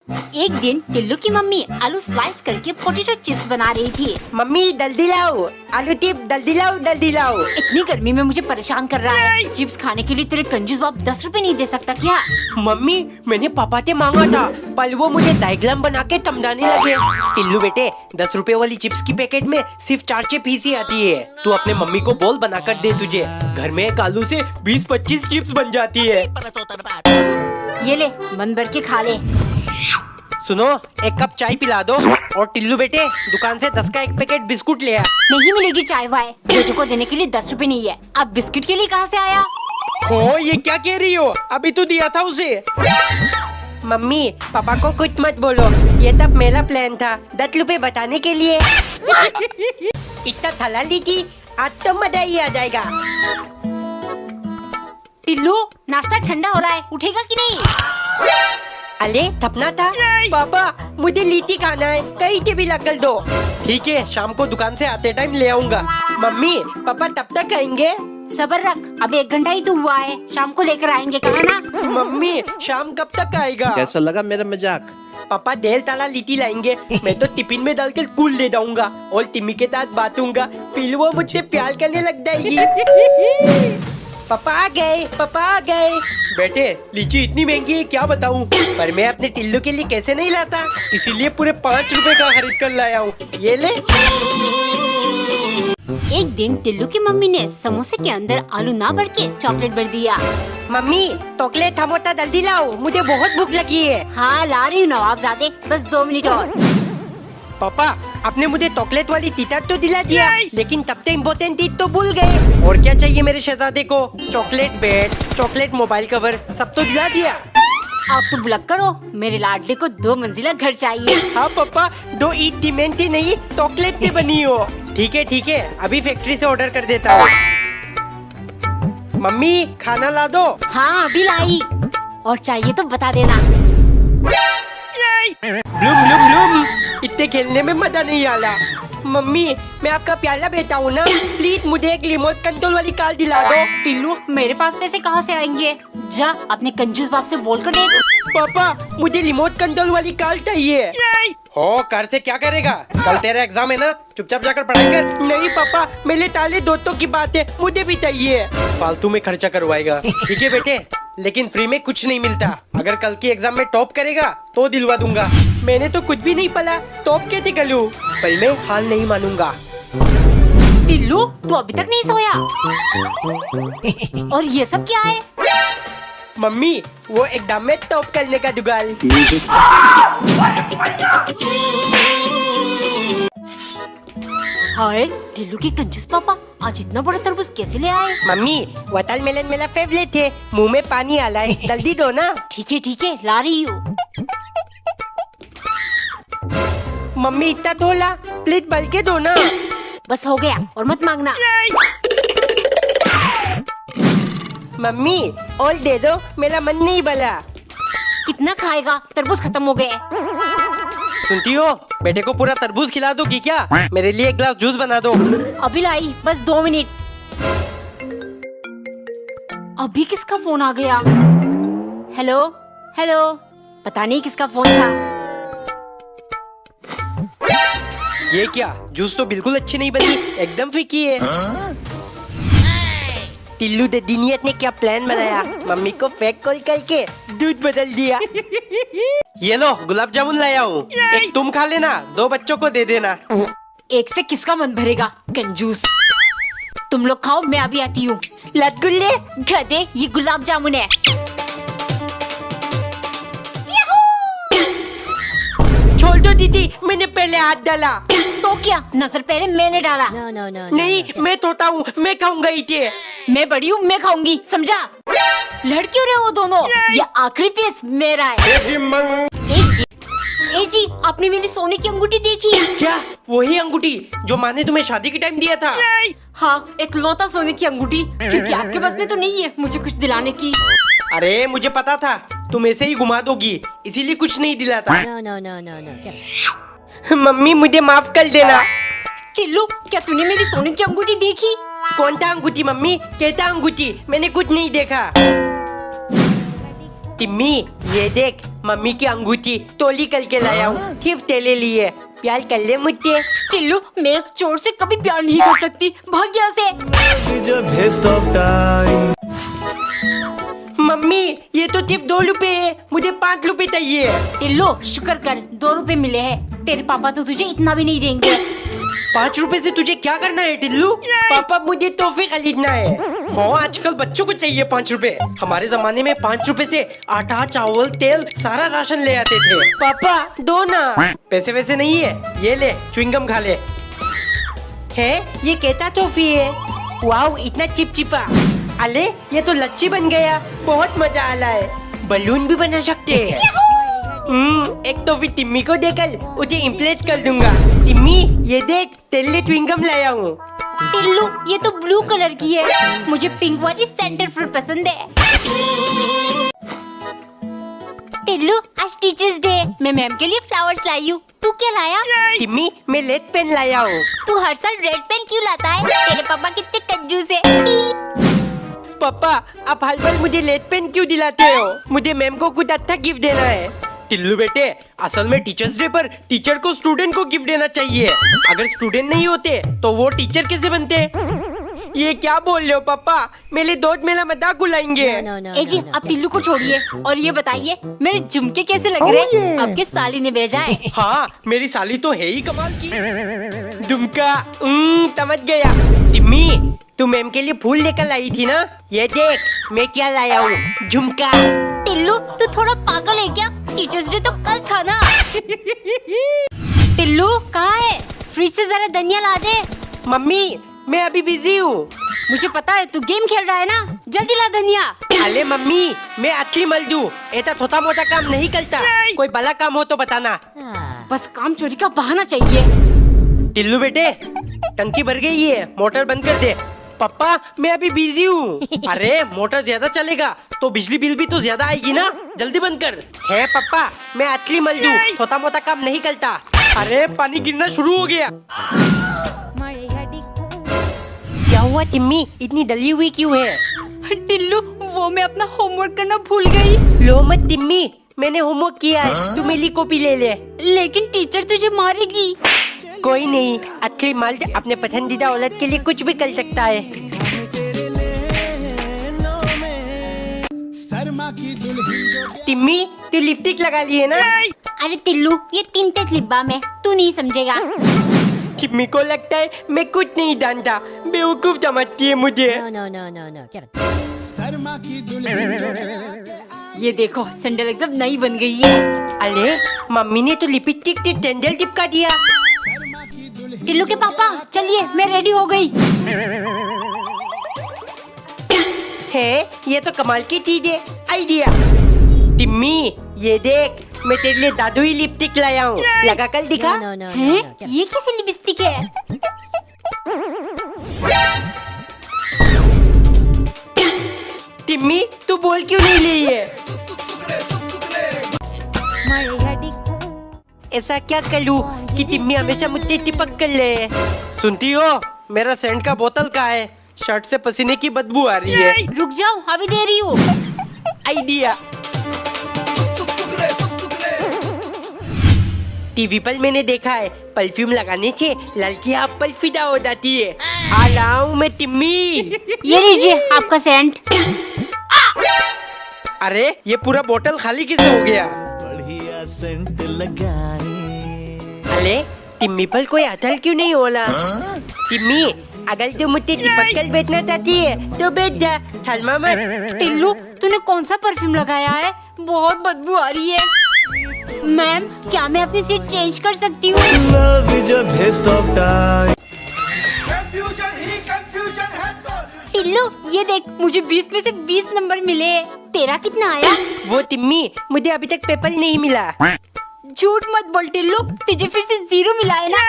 एक दिन टिल्लू की मम्मी आलू स्लाइस करके पोटैटो चिप्स बना रही थी। मम्मी जल्दी लाओ, आलू टिप जल्दी लाओ जल्दी लाओ। इतनी गर्मी में मुझे परेशान कर रहा है। चिप्स खाने के लिए तेरे कंजूस बाप 10 रुपए नहीं दे सकता क्या? मम्मी मैंने पापा से मांगा था, पर वो मुझे डायग्राम बना के समझाने लगे। टिल्लू बेटे 10 रुपए वाली चिप्स की पैकेट में सिर्फ 4 पीस ही आती है। तू अपने मम्मी को बोल बना कर दे, तुझे घर में एक आलू से 20-25 चिप्स बन जाती है। ये ले मन भर के खा ले। सुनो, एक कप चाय पिला दो, और टिल्लू बेटे दुकान से 10 का एक पैकेट बिस्कुट ले आ। नहीं मिलेगी चाय वाय, बेटे को देने के लिए 10 रुपए नहीं है। अब बिस्किट के लिए कहाँ से आया? हो ये क्या कह रही हो, अभी तो दिया था उसे। मम्मी पापा को कुछ मत बोलो, ये तब मेरा प्लान था 10 रुपए बताने के लिए। इतना थला ली थी, आज तो मजा ही आ जाएगा। टिल्लू नाश्ता ठंडा हो रहा है, उठेगा कि नहीं? अरे थपना था। पापा मुझे लीची खाना है, कहीं से भी लगल दो। ठीक है, शाम को दुकान से आते टाइम ले आऊंगा। मम्मी पापा तब तक खाएंगे? सबर रख, अभी 1 घंटा ही तो हुआ है, शाम को लेकर आएंगे, कहा ना। मम्मी शाम कब तक आएगा? कैसा लगा मेरा मजाक? पापा देर ताला लीची लाएंगे, मैं तो टिफिन में डाल कर स्कूल ले जाऊंगा और टिम्मी के साथ बांटूंगा, फिर वो मुझसे प्यार करने लग जाएगी। पापा आ गए, पापा आ गए। बेटे लीची इतनी महंगी है क्या बताऊं, पर मैं अपने टिल्लू के लिए कैसे नहीं लाता, इसीलिए पूरे 5 रुपए का खरीद कर लाया हूँ। ये ले। एक दिन टिल्लू की मम्मी ने समोसे के अंदर आलू ना भर के चॉकलेट भर दिया। मम्मी चॉकलेट थमोता जल्दी लाओ, मुझे बहुत भूख लगी है। हाँ ला रही हूँ नवाबजादे, बस 2 मिनट और। पापा आपने मुझे चॉकलेट वाली टीटा तो दिला दिया, लेकिन तब तक इम्पोर्टेंट चीज तो भूल गए। और क्या चाहिए मेरे शहजादे को? Chocolate bed, chocolate mobile cover, सब तो दिला दिया। आप तो बुलक्कड़ हो, मेरे लाडले को 2 मंजिला घर चाहिए। हाँ पापा, 2 ईद सीमेंट की नहीं चॉकलेट से बनी हो। ठीक है, अभी फैक्ट्री से ऑर्डर कर देता हूँ। मम्मी खाना ला दो। हाँ अभी लाई, और चाहिए तो बता देना। ब्लूम ब्लूम ब्लूम, इतने खेलने में मजा नहीं आ रहा। मम्मी मैं आपका प्याला बेटा हूँ ना, प्लीज मुझे एक रिमोट कंट्रोल वाली कार दिला दो। टिल्लू मेरे पास पैसे कहाँ से आएंगे? जा अपने कंजूस बाप से बोल कर दे। पापा मुझे रिमोट कंट्रोल वाली कार चाहिए। हो कार से क्या करेगा? कल तेरा एग्जाम है ना, चुपचाप जाकर पढ़ाई कर। नहीं पापा, मेरे ताले दोस्तों की बात है, मुझे भी चाहिए। फालतू में खर्चा करवाएगा। ठीक है बेटे, लेकिन फ्री में कुछ नहीं मिलता। अगर कल की एग्जाम में टॉप करेगा तो दिलवा दूंगा। मैंने तो कुछ भी नहीं पढ़ा, टॉप कैसे करूं? पर मैं हाल नहीं मानूंगा। टिल्लू तू अभी तक नहीं सोया? और ये सब क्या है? मम्मी वो एकदम में टॉप करने का जुगाड़। हाय टिल्लू के कंजूस पापा आज इतना बड़ा तरबूज कैसे ले आए? मम्मी वाटरमेलन मेरा फेवरेट है, मुंह में पानी आ रहा है, जल्दी दो ना। ठीक है ला रही हूँ। मम्मी इतना तोला, प्लीज बल के दो ना। बस हो गया, और मत मांगना। मम्मी और दे दो, मेरा मन नहीं भला। कितना खाएगा? तरबूज खत्म हो गए। सुनती हो, बेटे को पूरा तरबूज खिला दोगी क्या? मेरे लिए एक गिलास जूस बना दो। अभी लाई, बस 2 मिनट। अभी किसका फोन आ गया? हेलो, पता नहीं किसका फोन था। ये क्या, जूस तो बिल्कुल अच्छी नहीं बनी, एकदम फीकी है। टिल्लू दे दिनियत ने क्या प्लान बनाया, मम्मी को फेक कॉल करके दूध बदल दिया। ये लो गुलाब जामुन लाया हूँ, एक तुम खा लेना, 2 बच्चों को दे देना। एक से किसका मन भरेगा, कंजूस। तुम लोग खाओ, मैं अभी आती हूँ। लतगुल्ले गधे, ये गुलाब जामुन है। छोड़ दो दीदी, मैंने पहले हाथ डाला। तो क्या, नजर पहले मैंने डाला। नहीं मैं तोता हूँ, मैं खाऊंगा इसे। मैं बड़ी हूँ, मैं खाऊंगी, समझा? लड़ क्यों रहे हो दोनों? ये आखिरी पीस मेरा है। ए जी, आपने मेरी सोने की अंगूठी देखी? क्या वही अंगूठी जो माँ ने तुम्हें शादी के टाइम दिया था? हाँ, एक लौता सोने की अंगूठी, क्योंकि आपके पास में तो नहीं है मुझे कुछ दिलाने की। अरे मुझे पता था तुम ऐसे ही घुमा दोगी, इसीलिए कुछ नहीं दिलाता। मम्मी मुझे माफ कर देना। टिल्लू क्या तूने मेरी सोने की अंगूठी देखी? कौन सा अंगूठी मम्मी, कैसा अंगूठी? मैंने कुछ नहीं देखा। टिम्मी ये देख, मम्मी की अंगूठी तोली करके लाया हूँ, सिर्फ तेरे लिए। प्यार कर ले मुझसे। टिल्लू, मैं एक चोर से कभी प्यार नहीं कर सकती, भाग यहाँ से। मम्मी ये तो सिर्फ 2 रुपए है, मुझे 5 रुपए चाहिए। टिल्लू शुक्र कर 2 रुपए मिले हैं, तेरे पापा तो तुझे इतना भी नहीं देंगे। 5 रुपए से तुझे क्या करना है टिल्लू? पापा मुझे तोहफे खरीदना है। हाँ आजकल बच्चों को चाहिए 5 रुपए। हमारे जमाने में 5 रुपए से आटा चावल तेल सारा राशन ले आते थे। पापा दो ना। पैसे वैसे नहीं है, ये ले च्युइंगम खा ले। है ये कहता टॉफी है। वाओ इतना चिपचिपा। अले ये तो लच्छी बन गया, बहुत मजा आ रहा है। बलून भी बना सकते हैं। एक तो फिर टिम्मी को देकर उसे इम्प्रेस कर दूंगा। टिम्मी ये देख तेरे लिए च्युइंगम लाया हूँ। टिल्लू ये तो ब्लू कलर की है, मुझे पिंक वाली सेंटर फ्रूट पसंद है। टिल्लू आज टीचर्स डे, मैं मैम के लिए फ्लावर्स लाई हूँ, तू क्या लाया? टिम्मी मैं रेड पेन लाया हूँ। तू हर साल रेड पेन क्यों लाता है? तेरे पापा कितने कंजूस है। पापा आप हर बार मुझे रेड पेन क्यों दिलाते हो? मुझे मैम को कुछ अच्छा गिफ्ट देना है। टिल्लू बेटे असल में टीचर्स डे पर टीचर को स्टूडेंट को गिफ्ट देना चाहिए। अगर स्टूडेंट नहीं होते तो वो टीचर कैसे बनते? ये क्या बोल रहे हो पापा? मेरे दोस्त मेरा मजाक उड़ाएंगे। ए जी आप टिल्लू को छोड़िए और ये बताइए मेरे झुमके कैसे लग रहे हैं? आपके साली ने भेजा है। हाँ मेरी साली तो है ही कमाल की। झुमका समझ गया। टिम्मी तू मैम के लिए फूल लेकर आई थी ना, ये देख मैं क्या लाया हूँ, झुमका। टिल्लू तू थोड़ा पागल है क्या? टीचर्स डे तो कल था ना। टिल्लू कहाँ है? फ्रिज से जरा धनिया ला दे। मम्मी मैं अभी बिजी हूँ। मुझे पता है तू गेम खेल रहा है ना, जल्दी ला धनिया। अरे मम्मी मैं असली मजदू, ऐसा छोटा मोटा काम नहीं करता। कोई बड़ा काम हो तो बताना। बस काम चोरी का बहाना चाहिए। टिल्लू बेटे टंकी भर गई है, मोटर बंद कर दे। पापा मैं अभी बिजी हूँ। अरे मोटर ज्यादा चलेगा तो बिजली बिल भी तो ज्यादा आएगी ना, जल्दी बंद कर। है पापा मैं असली मजदू, छोटा मोटा काम नहीं करता। अरे पानी गिरना शुरू हो गया। क्या हुआ टिम्मी इतनी डली हुई क्यों है? टिल्लू वो मैं अपना होमवर्क करना भूल गई। लो मत टिम्मी, मैंने होमवर्क किया है, तू मेरी कॉपी ले ले। लेकिन टीचर तुझे मारेगी। कोई नहीं, असली मर्द अपने पसंदीदा औरत के लिए कुछ भी कर सकता है। टिम्मी तू लिपस्टिक लगा ली है ना? अरे टिल्लू ये tinted लिप बाम है, तू नहीं समझेगा। टिम्मी को लगता है मैं कुछ नहीं जानता, बेवकूफ समझती है मुझे। ये देखो सैंडल एकदम नई बन गई है। अरे मम्मी ने तो लिपस्टिक से सैंडल चिपका दिया। टिल्लू के पापा चलिए मैं रेडी हो गई। है ये तो कमाल की चीज है, आइडिया। टिम्मी ये देख मैं तेरे लिए दादू ही लिपस्टिक लाया हूँ, लगा कर दिखा। हैं? ये कैसी लिपस्टिक है? टिम्मी तू बोल क्यों नहीं ली है? ऐसा क्या करूँ कि टिम्मी हमेशा मुझसे चिपक कर ले? सुनती हो मेरा सेंट का बोतल कहाँ है? शर्ट से पसीने की बदबू आ रही है। रुक जाओ अभी दे रही हूँ। आइडिया। टीवी पर मैंने देखा है परफ्यूम लगाने से लड़कियां आप पर फिदा हो जाती है। आ रहा हूँ मैं टिम्मी। ये लीजिए आपका सेंट। अरे ये पूरा बोतल खाली कैसे हो गया? बढ़िया सेंट लगाए। अरे टिम्मी पर कोई अथल क्यों नहीं होला? टिम्मी अगर तू मुझसे चिपक कर बैठना चाहती है तो बैठ जा, शर्मा मत। टिल्लू तूने कौन सा परफ्यूम लगाया है? बहुत बदबू आ रही है। मैम क्या मैं अपनी सीट चेंज कर सकती हूँ? Love is a waste of time. Tillu ये देख मुझे 20 में से 20 नंबर मिले। तेरा कितना आया? वो टिम्मी मुझे अभी तक पेपर नहीं मिला। झूठ मत बोल टिल्लू, तुझे फिर से 0 मिला है ना?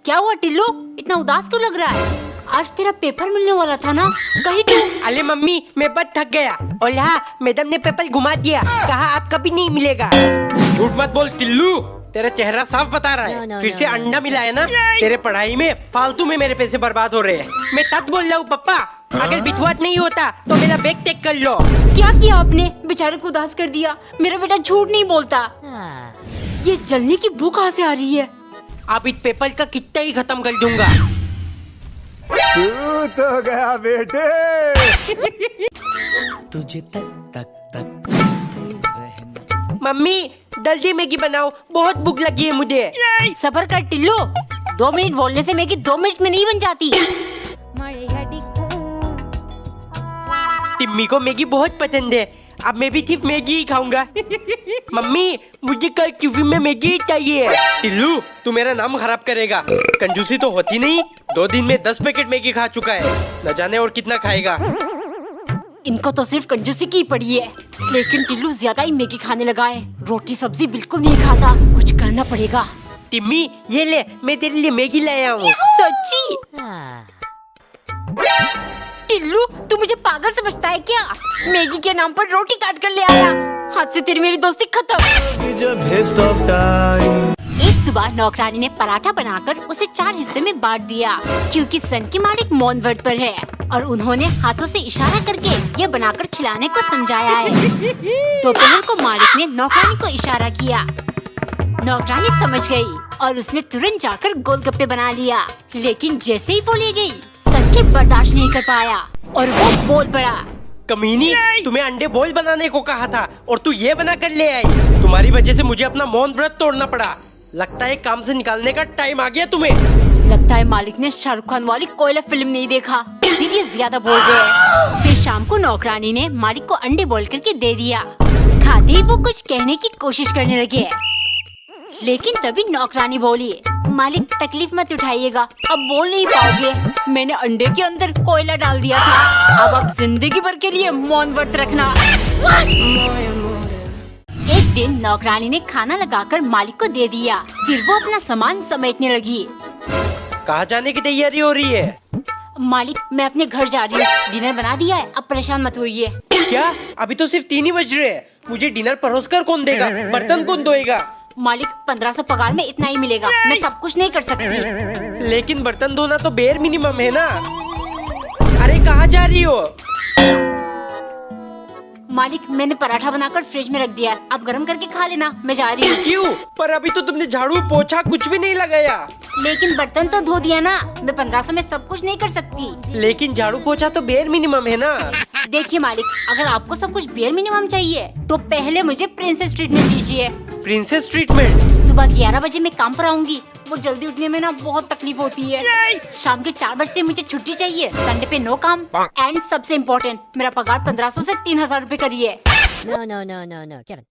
क्या हुआ टिल्लू इतना उदास क्यों लग रहा है? आज तेरा पेपर मिलने वाला था ना, कहीं तू। अरे मम्मी मैं बस थक गया और हाँ मैडम ने पेपर घुमा दिया, कहा आप कभी नहीं मिलेगा। झूठ मत बोल टिल्लू, तेरा चेहरा साफ बता रहा है। फिर से अंडा मिला है ना? तेरे पढ़ाई में फालतू में मेरे पैसे बर्बाद हो रहे हैं। मैं तक बोल रहा हूँ पप्पा, अगर बिथवाट नहीं होता तो मेरा बैग टेक कर लो। क्या किया आपने? बेचारे को उदास कर दिया। मेरा बेटा झूठ नहीं बोलता। ये जलने की बू कहाँ से आ रही है? अब इस पेपर का कितना ही खत्म कर दूंगा। तू तो गया बेटे। तुझे तक तक तक रहना। मम्मी जल्दी मैगी बनाओ, बहुत भूख लगी है मुझे। सबर कर टिल्लू, 2 मिनट बोलने से मैगी 2 मिनट में नहीं बन जाती। टिम्मी को मैगी बहुत पसंद है, अब मैं भी सिर्फ मैगी ही खाऊंगा। मम्मी मुझे कल टिफिन में मैगी ही चाहिए। टिल्लू तू मेरा नाम खराब करेगा, कंजूसी तो होती नहीं। 2 दिन में 10 पैकेट मैगी खा चुका है, न जाने और कितना खाएगा। इनको तो सिर्फ कंजूसी की पड़ी है, लेकिन टिल्लू ज्यादा ही मैगी खाने लगा है। रोटी सब्जी बिल्कुल नहीं खाता, कुछ करना पड़ेगा। टिम्मी ये ले, मैं तेरे लिए मैगी लाया हूँ। सच्ची? टिल्लू तू मुझे पागल समझता है क्या? मैगी के नाम पर रोटी काट कर ले आया। हाथ से तेरी मेरी दोस्ती खत्म। The best of time. एक सुबह नौकरानी ने पराठा बनाकर उसे 4 हिस्से में बांट दिया, क्योंकि सन की मालिक मौन व्रत पर है और उन्होंने हाथों से इशारा करके ये बनाकर खिलाने को समझाया है। दोपहर को मालिक ने नौकरानी को इशारा किया। नौकरानी समझ गई और उसने तुरंत जाकर गोलगप्पे बना लिया, लेकिन जैसे ही वो ले गई, सन के बर्दाश्त नहीं कर पाया और वो बोल पड़ा। कमीनी, तुम्हें अंडे बॉईल बनाने को कहा था और तू ये बना कर ले आई। तुम्हारी वजह से मुझे अपना मौन व्रत तोड़ना पड़ा। लगता है काम से निकालने का टाइम आ गया तुम्हें। लगता है मालिक ने शाहरुख खान वाली कोयला फिल्म नहीं देखा, इसीलिए ज्यादा बोल रहे हैं। फिर शाम को नौकरानी ने मालिक को अंडे बॉईल करके दे दिया। खाते ही वो कुछ कहने की कोशिश करने लगे, लेकिन तभी नौकरानी बोली, मालिक तकलीफ मत उठाइएगा, अब बोल नहीं पाओगे। मैंने अंडे के अंदर कोयला डाल दिया था, अब आप जिंदगी भर के लिए मौन व्रत रखना। एक दिन नौकरानी ने खाना लगाकर मालिक को दे दिया, फिर वो अपना सामान समेटने लगी। कहाँ जाने की तैयारी हो रही है? मालिक मैं अपने घर जा रही हूँ, डिनर बना दिया है, अब परेशान मत होइए। क्या अभी तो सिर्फ 3 ही बज रहे हैं? मुझे डिनर परोसकर कौन देगा? बर्तन कौन धोएगा? मालिक 1500 पगार में इतना ही मिलेगा, मैं सब कुछ नहीं कर सकती। लेकिन बर्तन धोना तो बेयर मिनिमम है ना। अरे कहाँ जा रही हो? मालिक मैंने पराठा बनाकर फ्रिज में रख दिया है, आप गरम करके खा लेना, मैं जा रही हूँ। क्यों? पर अभी तो तुमने झाड़ू पोछा कुछ भी नहीं लगाया। लेकिन बर्तन तो धो दिया ना, मैं 1500 में सब कुछ नहीं कर सकती। लेकिन झाड़ू पोछा तो बेयर मिनिमम है ना। देखिए मालिक, अगर आपको सब कुछ बेयर मिनिमम चाहिए तो पहले मुझे प्रिंसेस ट्रीटमेंट दीजिए। Princess treatment? सुबह 11 बजे मैं काम पर आऊंगी, वो जल्दी उठने में ना बहुत तकलीफ होती है। शाम के 4 बजते मुझे छुट्टी चाहिए, संडे पे नो काम, एंड सबसे इम्पोर्टेंट मेरा पगार 1500 से 3000 रूपए करिए। No, Kevin.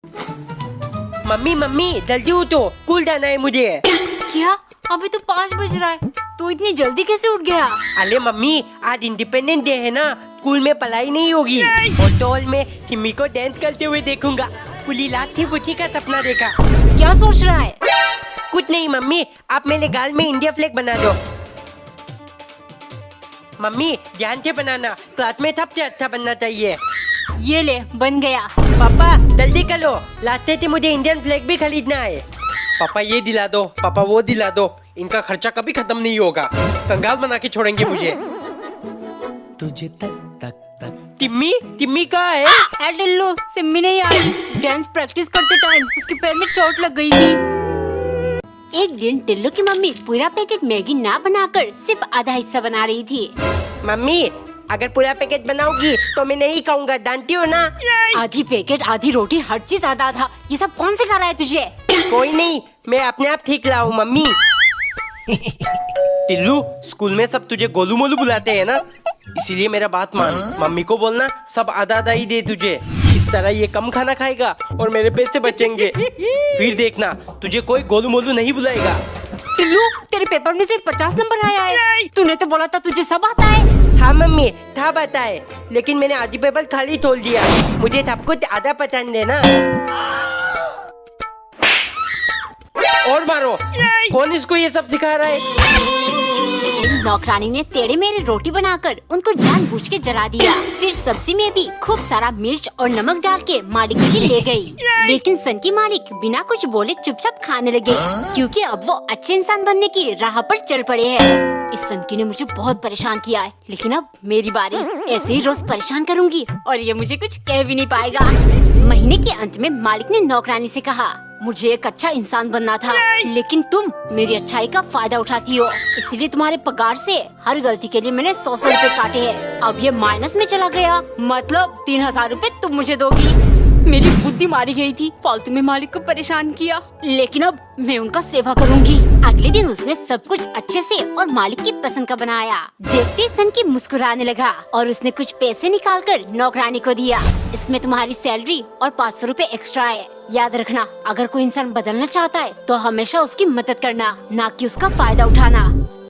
मम्मी मम्मी जल्दी उठो, स्कूल जाना है मुझे। क्या? अभी तो 5 बज रहा है, तो इतनी जल्दी कैसे उठ गया? अरे मम्मी आज इंडिपेंडेंस डे है ना, स्कूल में पढ़ाई नहीं होगी और तो मैं टिम्मी को डांस करते हुए देखूंगा। पुली लाठी बुटी का सपना देखा। क्या सोच रहा है? कुछ नहीं मम्मी, आप मेरे गाल में इंडिया फ्लैग बना दो। मम्मी ध्यान से बनाना, क्लास में सबसे अच्छा बनना चाहिए। ये ले, बन गया। पापा जल्दी करो, लाते थे मुझे इंडियन फ्लैग भी खरीदना है। पापा ये दिला दो, पापा वो दिला दो, इनका खर्चा कभी खत्म नहीं होगा, कंगाल बना के छोड़ेंगे मुझे। तुझे तक तक तक। टिम्मी टिम्मी कहाँ है? टिल्लू, सिम्मी नहीं आई, डांस प्रैक्टिस करते टाइम उसके पैर में चोट लग गई थी। एक दिन टिल्लू की मम्मी पूरा पैकेट मैगी ना बनाकर सिर्फ आधा हिस्सा बना रही थी। मम्मी अगर पूरा पैकेट बनाओगी तो मैं नहीं खाऊंगा, जानती हो ना। आधी पैकेट आधी रोटी हर चीज आधा आधा, ये सब कौन सिखा रहा है तुझे? कोई नहीं, मैं अपने आप ठीक लाऊं मम्मी। टिल्लू स्कूल में सब तुझे गोलू मोलू बुलाते हैं ना, इसीलिए मेरा बात मान, मम्मी को बोलना सब आधा आधा ही दे तुझे। इस तरह ये कम खाना खाएगा और मेरे पैसे बचेंगे। फिर देखना तुझे कोई गोलू मोलू नहीं बुलाएगा। टिल्लू तेरे पेपर में सिर्फ 50 नंबर आया है, तूने तो बोला था तुझे सब आता है। हाँ मम्मी था पता है, लेकिन मैंने आधी पेपर खाली तोड़ दिया, मुझे सब कुछ आधा पसंद है ना। और मारो, कौन इसको ये सब सिखा रहा है? नौकरानी ने टेढ़े मेढ़े रोटी बनाकर उनको जानबूझ के जला दिया, फिर सब्जी में भी खूब सारा मिर्च और नमक डाल के मालिक के लिए ले गई। लेकिन सन की मालिक बिना कुछ बोले चुपचाप खाने लगे, क्योंकि अब वो अच्छे इंसान बनने की राह पर चल पड़े हैं। इस सनकी ने मुझे बहुत परेशान किया है, लेकिन अब मेरी बारी। ऐसे ही रोज परेशान करूंगी और ये मुझे कुछ कह भी नहीं पाएगा। महीने के अंत में मालिक ने नौकरानी से कहा, मुझे एक अच्छा इंसान बनना था, लेकिन तुम मेरी अच्छाई का फायदा उठाती हो, इसलिए तुम्हारे पगार से हर गलती के लिए मैंने 100 रुपए काटे हैं। अब ये माइनस में चला गया, मतलब 3000 रुपए तुम मुझे दोगी। मेरी बुद्धि मारी गई थी, फालतू में मालिक को परेशान किया, लेकिन अब मैं उनका सेवा करूंगी। अगले दिन उसने सब कुछ अच्छे से और मालिक की पसंद का बनाया। देखते ही सनकी मुस्कुराने लगा और उसने कुछ पैसे निकालकर नौकरानी को दिया। इसमें तुम्हारी सैलरी और 500 रुपए एक्स्ट्रा है। याद रखना, अगर कोई इंसान बदलना चाहता है तो हमेशा उसकी मदद करना, ना कि उसका फायदा उठाना।